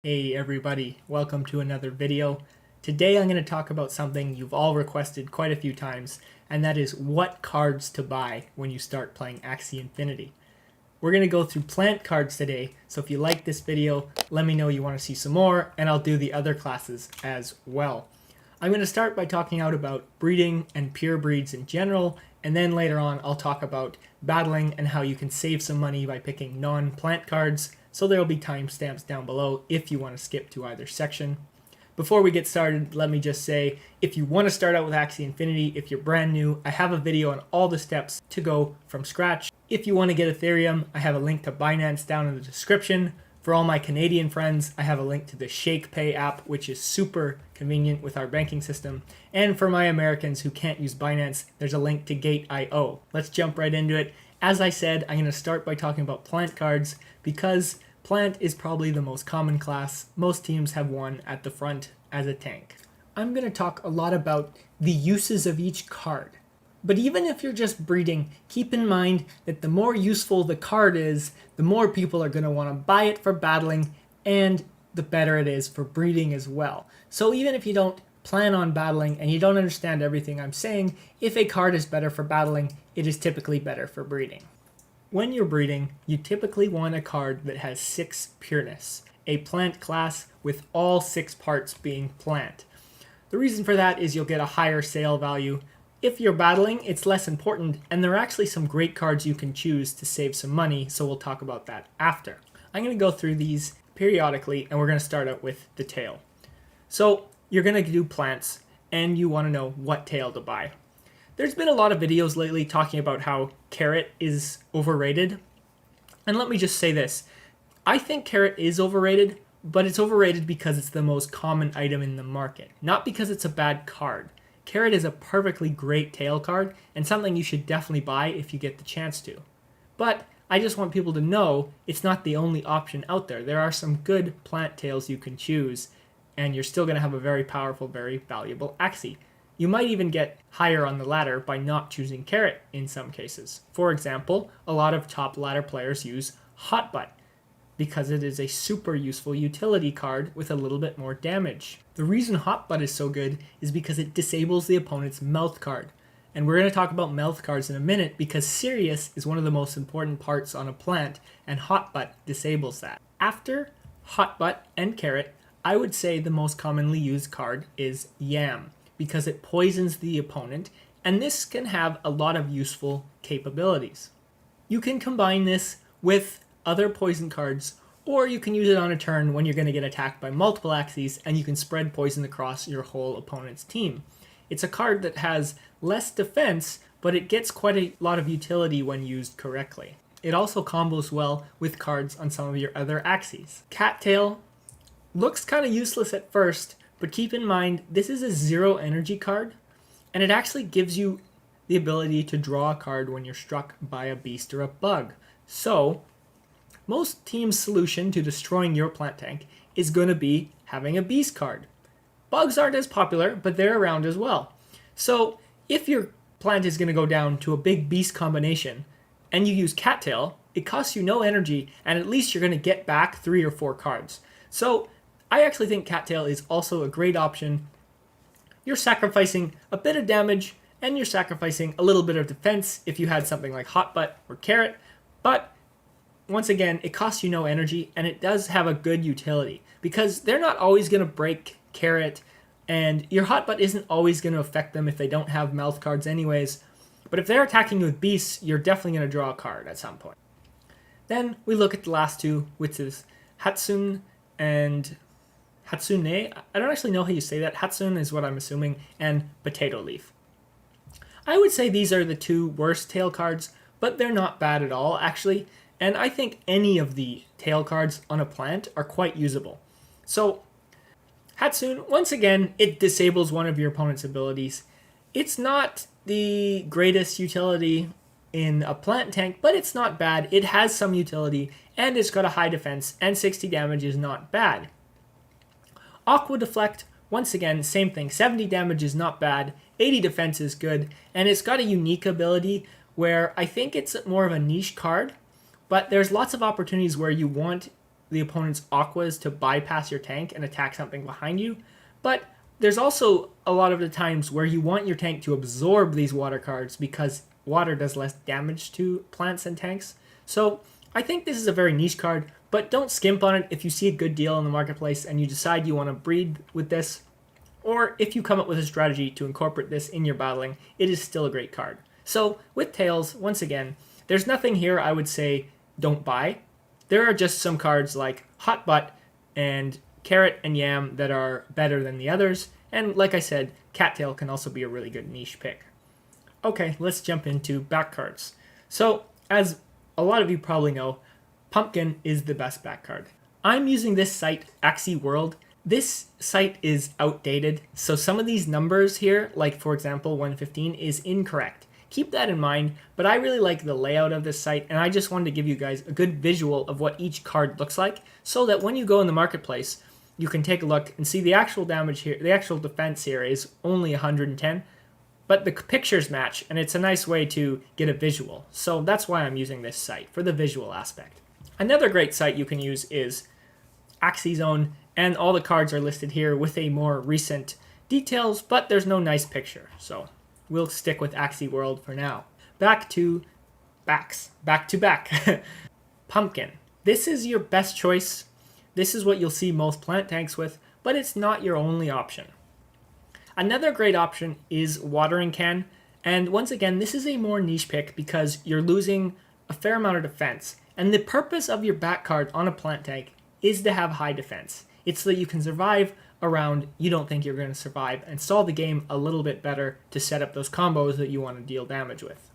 Hey everybody, welcome to another video. Today I'm going to talk about something you've all requested quite a few times, and that is what cards to buy when you start playing Axie Infinity. We're going to go through plant cards today, so if you like this video, let me know you want to see some more, and I'll do the other classes as well. I'm going to start by talking out about breeding and pure breeds in general, and then later on I'll talk about battling and how you can save some money by picking non-plant cards, so there will be timestamps down below if you want to skip to either section. Before we get started, let me just say, if you want to start out with Axie Infinity, if you're brand new, I have a video on all the steps to go from scratch. If you want to get Ethereum, I have a link to Binance down in the description. For all my Canadian friends, I have a link to the ShakePay app, which is super convenient with our banking system. And for my Americans who can't use Binance, there's a link to Gate.io. Let's jump right into it. As I said, I'm going to start by talking about plant cards because plant is probably the most common class. Most teams have one at the front as a tank. I'm going to talk a lot about the uses of each card. But even if you're just breeding, keep in mind that the more useful the card is, the more people are going to want to buy it for battling, and the better it is for breeding as well. So even if you don't plan on battling and you don't understand everything I'm saying, if a card is better for battling, it is typically better for breeding. When you're breeding, you typically want a card that has 6 pureness, a plant class with all 6 parts being plant. The reason for that is you'll get a higher sale value. If you're battling, it's less important, and there are actually some great cards you can choose to save some money, so we'll talk about that after. I'm going to go through these periodically, and we're going to start out with the tail. So you're going to do plants, and you want to know what tail to buy. There's been a lot of videos lately talking about how carrot is overrated. And let me just say this. I think carrot is overrated, but it's overrated because it's the most common item in the market, not because it's a bad card. Carrot is a perfectly great tail card and something you should definitely buy if you get the chance to. But I just want people to know it's not the only option out there. There are some good plant tails you can choose, and you're still going to have a very powerful, very valuable Axie. You might even get higher on the ladder by not choosing carrot in some cases. For example, a lot of top ladder players use Hotbutt because it is a super useful utility card with a little bit more damage. The reason Hotbutt is so good is because it disables the opponent's mouth card. And we're going to talk about mouth cards in a minute because Sirius is one of the most important parts on a plant, and Hotbutt disables that. After Hotbutt and carrot, I would say the most commonly used card is Yam, because it poisons the opponent, and this can have a lot of useful capabilities. You can combine this with other poison cards, or you can use it on a turn when you're going to get attacked by multiple Axies, and you can spread poison across your whole opponent's team. It's a card that has less defense, but it gets quite a lot of utility when used correctly. It also combos well with cards on some of your other Axies. Cattail looks kind of useless at first, but keep in mind, this is a 0 energy card, and it actually gives you the ability to draw a card when you're struck by a beast or a bug. So, most teams' solution to destroying your plant tank is going to be having a beast card. Bugs aren't as popular, but they're around as well. So, if your plant is going to go down to a big beast combination, and you use Cattail, it costs you no energy, and at least you're going to get back 3 or 4 cards. So, I actually think Cattail is also a great option. You're sacrificing a bit of damage, and you're sacrificing a little bit of defense if you had something like Hotbutt or Carrot, but once again, it costs you no energy, and it does have a good utility, because they're not always going to break Carrot, and your Hotbutt isn't always going to affect them if they don't have mouth cards anyways, but if they're attacking you with beasts, you're definitely going to draw a card at some point. Then we look at the last two, which is Hatsune and Hatsune. I don't actually know how you say that. Hatsune is what I'm assuming, and Potato Leaf. I would say these are the 2 worst tail cards, but they're not bad at all, actually. And I think any of the tail cards on a plant are quite usable. So, Hatsune, once again, it disables one of your opponent's abilities. It's not the greatest utility in a plant tank, but it's not bad. It has some utility, and it's got a high defense, and 60 damage is not bad. Aqua Deflect, once again, same thing. 70 damage is not bad, 80 defense is good, and it's got a unique ability where I think it's more of a niche card, but there's lots of opportunities where you want the opponent's aquas to bypass your tank and attack something behind you, but there's also a lot of the times where you want your tank to absorb these water cards because water does less damage to plants and tanks. So I think this is a very niche card, but don't skimp on it if you see a good deal in the marketplace and you decide you want to breed with this, or if you come up with a strategy to incorporate this in your battling, it is still a great card. So with Tails, once again, there's nothing here I would say don't buy. There are just some cards like Hot Butt and Carrot and Yam that are better than the others, and like I said, Cattail can also be a really good niche pick. Okay, let's jump into back cards. So, as a lot of you probably know, Pumpkin is the best back card. I'm using this site, Axie World. This site is outdated, so some of these numbers here, like for example 115, is incorrect. Keep that in mind, but I really like the layout of this site, and I just wanted to give you guys a good visual of what each card looks like, so that when you go in the marketplace, you can take a look and see the actual damage here, the actual defense here is only 110, but the pictures match, and it's a nice way to get a visual. So that's why I'm using this site, for the visual aspect. Another great site you can use is Axie Zone, and all the cards are listed here with a more recent details, but there's no nice picture, so we'll stick with Axie World for now. Back to backs. Back to back. Pumpkin. This is your best choice. This is what you'll see most plant tanks with, but it's not your only option. Another great option is Watering Can, and once again, this is a more niche pick because you're losing a fair amount of defense, and the purpose of your back card on a plant tank is to have high defense. It's so that you can survive around you don't think you're going to survive and solve the game a little bit better to set up those combos that you want to deal damage with.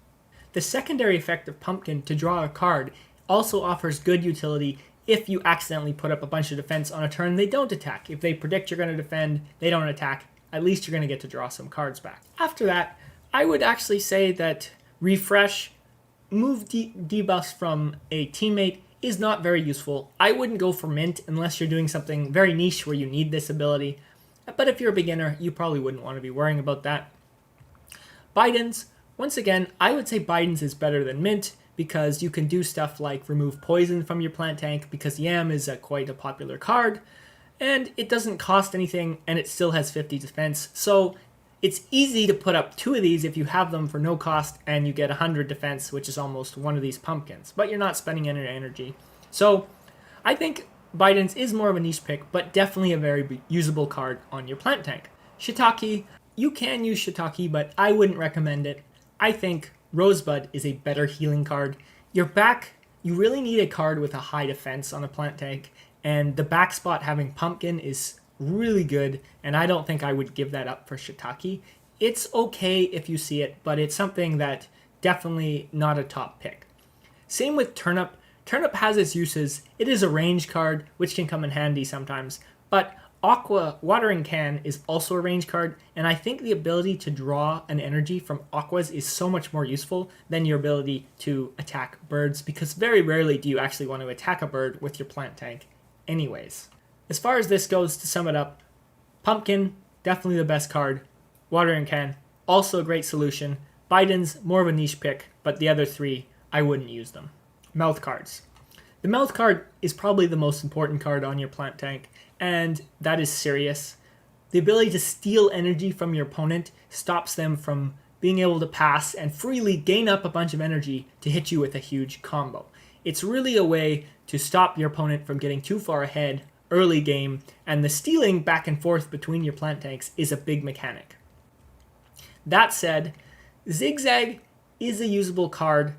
The secondary effect of Pumpkin to draw a card also offers good utility if you accidentally put up a bunch of defense on a turn they don't attack. If they predict you're going to defend, they don't attack, at least you're going to get to draw some cards back. After that, I would actually say that Refresh, move debuffs from a teammate is not very useful. I wouldn't go for Mint unless you're doing something very niche where you need this ability, but if you're a beginner, you probably wouldn't want to be worrying about that. Bidens, once again, I would say Bidens is better than Mint, because you can do stuff like remove poison from your plant tank, because Yam is quite a popular card, and it doesn't cost anything, and it still has 50 defense, so it's easy to put up 2 of these if you have them for no cost, and you get 100 defense, which is almost one of these pumpkins, but you're not spending any energy. So I think Bidens is more of a niche pick, but definitely a very usable card on your plant tank. Shiitake, you can use Shiitake, but I wouldn't recommend it. I think Rosebud is a better healing card. Your back, you really need a card with a high defense on a plant tank, and the back spot having Pumpkin is really good, and I don't think I would give that up for Shiitake. It's okay if you see it, but it's something that definitely not a top pick. Same with Turnip. Turnip has its uses. It is a range card, which can come in handy sometimes, but Aqua Watering Can is also a range card, and I think the ability to draw an energy from Aquas is so much more useful than your ability to attack birds, because very rarely do you actually want to attack a bird with your plant tank anyways. As far as this goes, to sum it up, Pumpkin, definitely the best card. Watering Can, also a great solution. Bidens, more of a niche pick, but the other 3, I wouldn't use them. Mouth cards. The mouth card is probably the most important card on your plant tank, and that is Sirius. The ability to steal energy from your opponent stops them from being able to pass and freely gain up a bunch of energy to hit you with a huge combo. It's really a way to stop your opponent from getting too far ahead early game, and the stealing back and forth between your plant tanks is a big mechanic. That said, Zigzag is a usable card.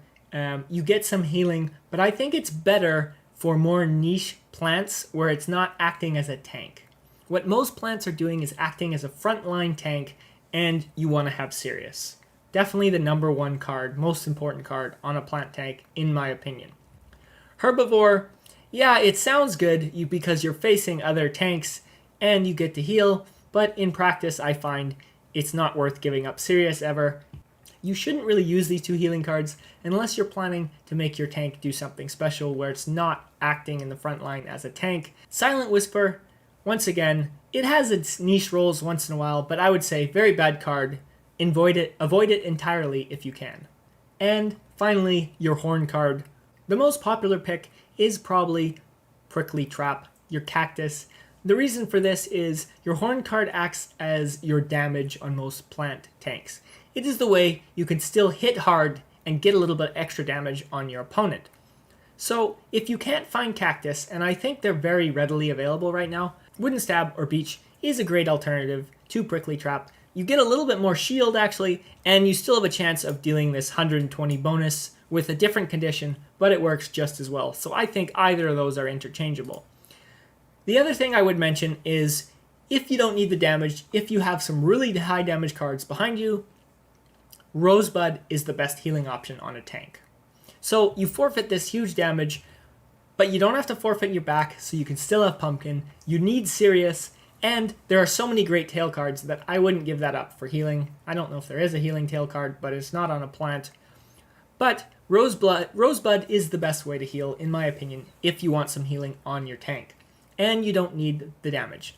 You get some healing, but I think it's better for more niche plants where it's not acting as a tank. What most plants are doing is acting as a frontline tank, and you want to have Sirius. Definitely the number 1 card, most important card on a plant tank, in my opinion. Herbivore, yeah, it sounds good because you're facing other tanks and you get to heal, but in practice I find it's not worth giving up Sirius ever. You shouldn't really use these 2 healing cards unless you're planning to make your tank do something special where it's not acting in the front line as a tank. Silent Whisper, once again, it has its niche roles once in a while, but I would say very bad card. Avoid it entirely if you can. And finally, your Horn card. The most popular pick is probably Prickly Trap, your Cactus. The reason for this is your Horn card acts as your damage on most plant tanks. It is the way you can still hit hard and get a little bit extra damage on your opponent. So if you can't find Cactus, and I think they're very readily available right now, Wooden Stab or Beach is a great alternative to Prickly Trap. You get a little bit more shield actually, and you still have a chance of dealing this 120 bonus with a different condition, but it works just as well. So I think either of those are interchangeable. The other thing I would mention is if you don't need the damage, if you have some really high damage cards behind you, Rosebud is the best healing option on a tank. So you forfeit this huge damage, but you don't have to forfeit your back, so you can still have Pumpkin. You need Sirius, and there are so many great tail cards that I wouldn't give that up for healing. I don't know if there is a healing tail card, but it's not on a plant. But Rosebud is the best way to heal, in my opinion, if you want some healing on your tank. And you don't need the damage.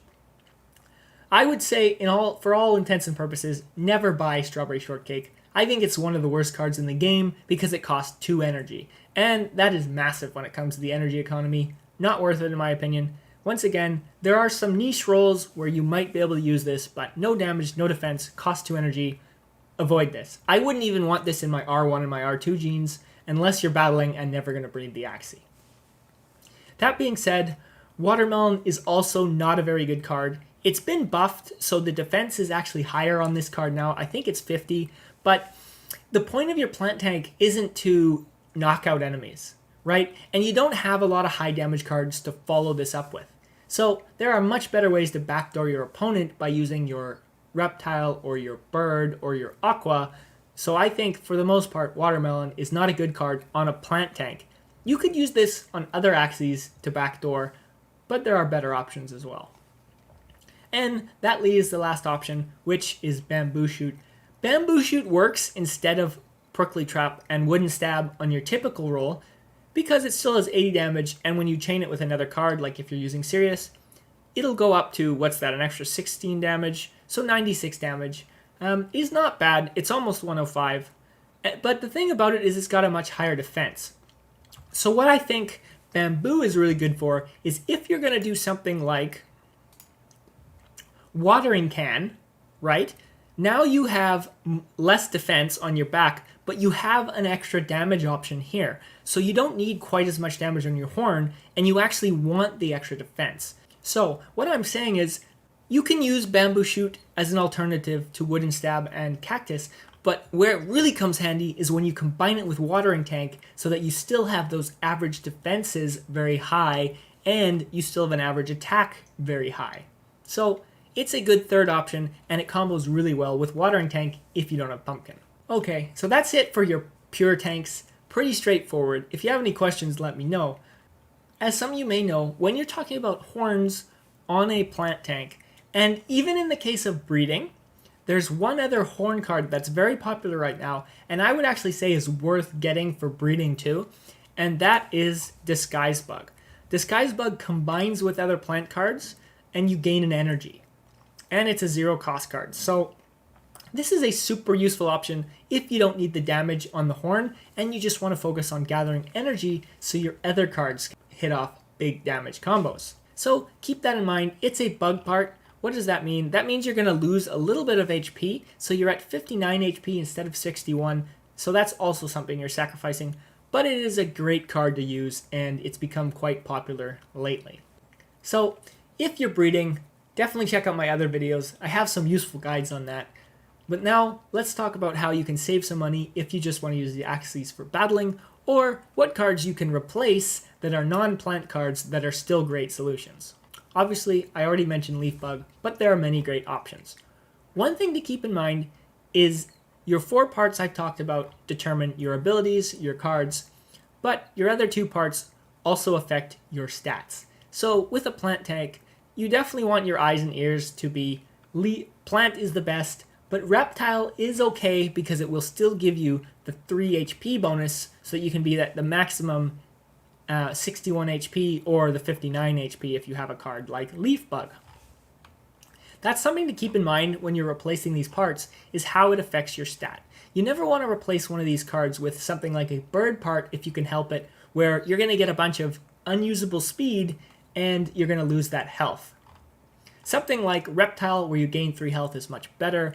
I would say, for all intents and purposes, never buy Strawberry Shortcake. I think it's one of the worst cards in the game because it costs 2 energy. And that is massive when it comes to the energy economy. Not worth it in my opinion. Once again, there are some niche roles where you might be able to use this, but no damage, no defense, cost 2 energy. Avoid this. I wouldn't even want this in my R1 and my R2 genes unless you're battling and never going to breed the Axie. That being said, Watermelon is also not a very good card. It's been buffed, so the defense is actually higher on this card now. I think it's 50, but the point of your plant tank isn't to knock out enemies, right? And you don't have a lot of high damage cards to follow this up with. So there are much better ways to backdoor your opponent by using your Reptile or your Bird or your Aqua. So I think for the most part, Watermelon is not a good card on a plant tank. You could use this on other Axies to backdoor, but there are better options as well. And that leaves the last option, which is Bamboo Shoot. Bamboo Shoot works instead of Prickly Trap and Wooden Stab on your typical roll because it still has 80 damage, and when you chain it with another card, like if you're using Sirius, it'll go up to, what's that, an extra 16 damage, so 96 damage. Is not bad, it's almost 105, but the thing about it is it's got a much higher defense. So what I think Bamboo is really good for is if you're going to do something like Watering Can, right? Now you have less defense on your back, but you have an extra damage option here. So you don't need quite as much damage on your horn, and you actually want the extra defense. So what I'm saying is you can use Bamboo Shoot as an alternative to Wooden Stab and Cactus, but where it really comes handy is when you combine it with Watering Tank so that you still have those average defenses very high and you still have an average attack very high. So it's a good third option, and it combos really well with Watering Tank if you don't have Pumpkin. Okay, so that's it for your pure tanks. Pretty straightforward. If you have any questions, let me know. As some of you may know, when you're talking about horns on a plant tank, and even in the case of breeding, there's one other horn card that's very popular right now, and I would actually say is worth getting for breeding too, and that is Disguise Bug. Disguise Bug combines with other plant cards, and you gain an energy. And it's a 0 cost card. So this is a super useful option if you don't need the damage on the horn and you just want to focus on gathering energy so your other cards hit off big damage combos. So keep that in mind. It's a bug part. What does that mean? That means you're going to lose a little bit of HP. So you're at 59 HP instead of 61. So that's also something you're sacrificing. But it is a great card to use, and it's become quite popular lately. So if you're breeding, definitely check out my other videos. I have some useful guides on that. But now, let's talk about how you can save some money if you just want to use the Axies for battling, or what cards you can replace that are non-plant cards that are still great solutions. Obviously, I already mentioned Leaf Bug, but there are many great options. One thing to keep in mind is your 4 parts I talked about determine your abilities, your cards, but your other 2 parts also affect your stats. So with a plant tank, you definitely want your eyes and ears to be plant is the best, but Reptile is okay because it will still give you the 3 HP bonus so that you can be at the maximum 61 HP or the 59 HP if you have a card like Leaf Bug. That's something to keep in mind when you're replacing these parts, is how it affects your stat. You never want to replace one of these cards with something like a bird part if you can help it, where you're going to get a bunch of unusable speed, and you're going to lose that health. Something like Reptile, where you gain 3 health, is much better.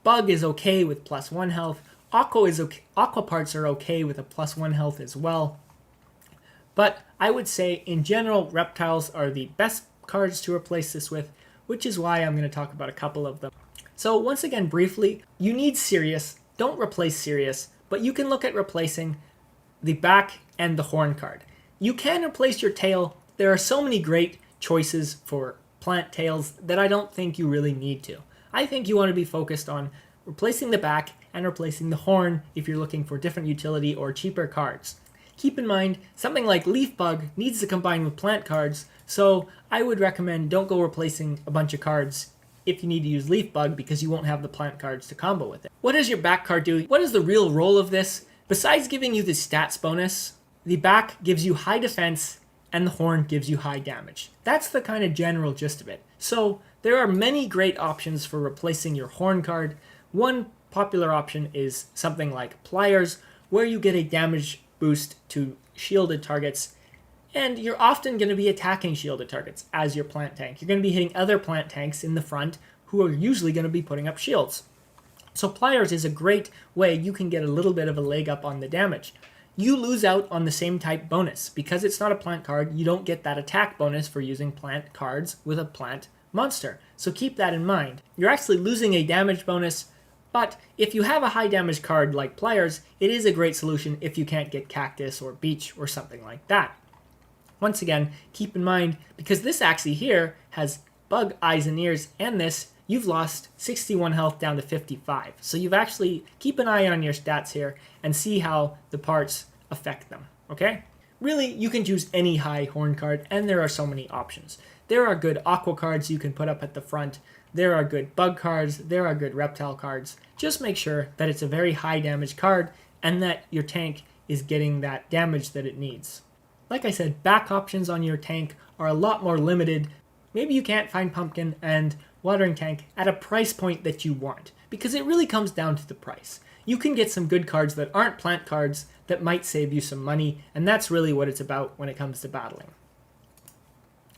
Bug is okay with +1 health. Aqua parts are okay with a +1 health as well. But I would say, in general, Reptiles are the best cards to replace this with, which is why I'm going to talk about a couple of them. So once again, briefly, you need Sirius. Don't replace Sirius, but you can look at replacing the back and the horn card. You can replace your tail. There are so many great choices for plant tails that I don't think you really need to. I think you want to be focused on replacing the back and replacing the horn if you're looking for different utility or cheaper cards. Keep in mind, something like Leaf Bug needs to combine with plant cards, so I would recommend don't go replacing a bunch of cards if you need to use Leaf Bug because you won't have the plant cards to combo with it. What does your back card do? What is the real role of this? Besides giving you the stats bonus, the back gives you high defense and the horn gives you high damage. That's the kind of general gist of it. So there are many great options for replacing your horn card. One popular option is something like Pliers, where you get a damage boost to shielded targets, and you're often going to be attacking shielded targets as your plant tank. You're going to be hitting other plant tanks in the front who are usually going to be putting up shields. So Pliers is a great way you can get a little bit of a leg up on the damage. You lose out on the same type bonus. Because it's not a plant card, you don't get that attack bonus for using plant cards with a plant monster. So keep that in mind. You're actually losing a damage bonus, but if you have a high damage card like Pliers, it is a great solution if you can't get Cactus or Beach or something like that. Once again, keep in mind, because this Axie here has Bug, Eyes, and Ears, and this, you've lost 61 health down to 55. So you've actually, keep an eye on your stats here and see how the parts affect them, okay? Really, you can choose any high horn card, and there are so many options. There are good Aqua cards you can put up at the front. There are good Bug cards. There are good Reptile cards. Just make sure that it's a very high damage card and that your tank is getting that damage that it needs. Like I said, back options on your tank are a lot more limited. Maybe you can't find Pumpkin and Watering Tank at a price point that you want, because it really comes down to the price. You can get some good cards that aren't plant cards that might save you some money, and that's really what it's about when it comes to battling.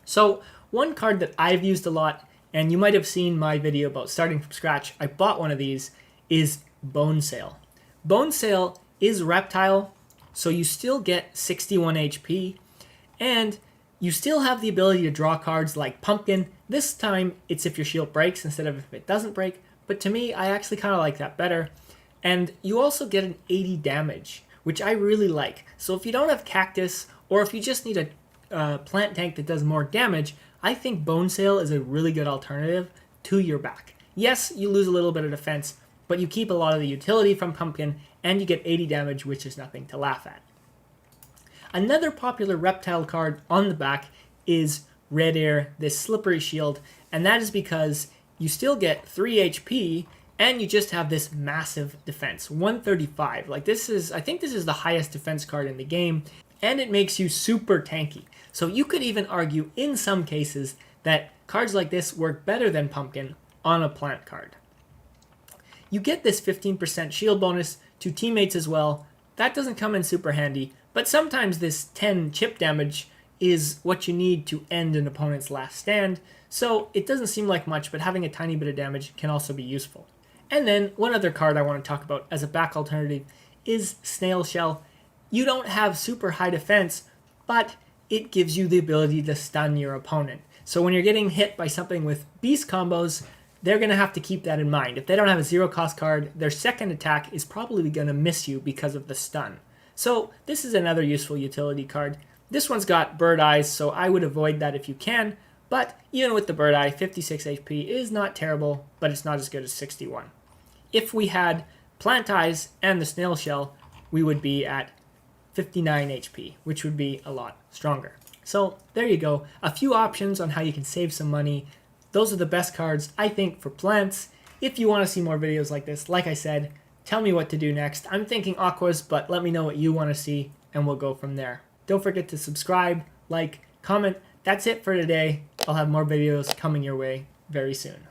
So one card that I've used a lot, and you might have seen my video about starting from scratch, I bought one of these, is Bone Sail. Bone Sail is Reptile, so you still get 61 HP, and you still have the ability to draw cards like Pumpkin. This time, it's if your shield breaks instead of if it doesn't break, but to me, I actually kind of like that better. And you also get an 80 damage, which I really like. So if you don't have Cactus, or if you just need a plant tank that does more damage, I think Bone Sail is a really good alternative to your back. Yes, you lose a little bit of defense, but you keep a lot of the utility from Pumpkin, and you get 80 damage, which is nothing to laugh at. Another popular Reptile card on the back is Red Air, this Slippery Shield, and that is because you still get 3 HP, and you just have this massive defense, 135. Like this is, I think this is the highest defense card in the game, and it makes you super tanky. So you could even argue in some cases that cards like this work better than Pumpkin on a plant card. You get this 15% shield bonus to teammates as well. That doesn't come in super handy, but sometimes this 10 chip damage is what you need to end an opponent's last stand, so it doesn't seem like much, but having a tiny bit of damage can also be useful. And then one other card I want to talk about as a back alternative is Snail Shell. You don't have super high defense, but it gives you the ability to stun your opponent. So when you're getting hit by something with beast combos, they're going to have to keep that in mind. If they don't have a zero cost card, their second attack is probably going to miss you because of the stun. So this is another useful utility card. This one's got Bird Eyes, so I would avoid that if you can, but even with the Bird Eye, 56 HP is not terrible, but it's not as good as 61. If we had Plant Eyes and the Snail Shell, we would be at 59 HP, which would be a lot stronger. So there you go, a few options on how you can save some money. Those are the best cards, I think, for plants. If you want to see more videos like this, like I said, tell me what to do next. I'm thinking Aquas, but let me know what you want to see, and we'll go from there. Don't forget to subscribe, like, comment. That's it for today. I'll have more videos coming your way very soon.